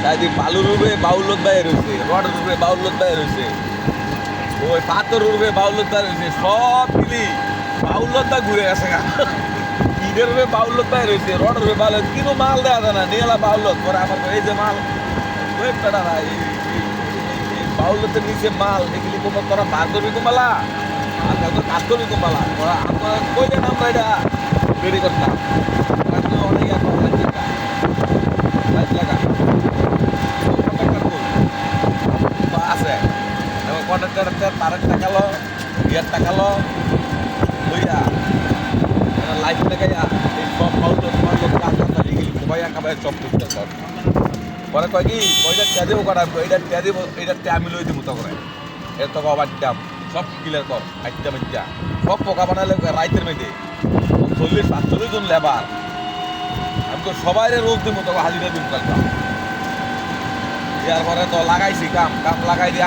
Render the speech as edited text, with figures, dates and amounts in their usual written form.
তাই বালুর রূপে বাউলত বাইরে রয়েছে, রডের রূপে বাউলত বাইরে রয়েছে, ওই পাথর রূপে বাউলত বাইরে রয়েছে, সব মিলি বাউলতটা ঘুরে গেছে গা। ঈদের রূপে বাউলত বাইরে রয়েছে, রডের রূপে বাউলত, কিন্তু মাল দেওয়া যায় না, নিয়ে এলা বাউলত পরে আমার এই যে মাল ওই পেটারা বাউলতের নিচে মাল এগুলি কোমা তোরা বার করবি কোমালা আর কাজ করবি কোমালা ওরা আমরা কইলেন আমরা এটা রেডি করতাম অনেক লাগা আছে এবং কন্ট্রাক্টর তারের টাকালো ইয়ার টাকালো লইয়া লাইফ লাগাইয়া এই সব বাউলত কাজ করতে এগুলি কোবাইয়া কাবাই সব করতে সব পরে কয় কি ওইটা ট্যা দেবো করা এইটা ট্যা দেবো এইটা ট্যা আমি লই দেবো তো করে এর তো আবার দাম সব ক্লিয়ার কর আইটা মিটা সব পোকা বানালে রাইতের মেয়েদে 40-45 জন লেবার আমি তো সবাই রোজ দেবো তোকে হাজিরা দিব কালকা এর পরে তো লাগাইছি কাম লাগাই দিয়ে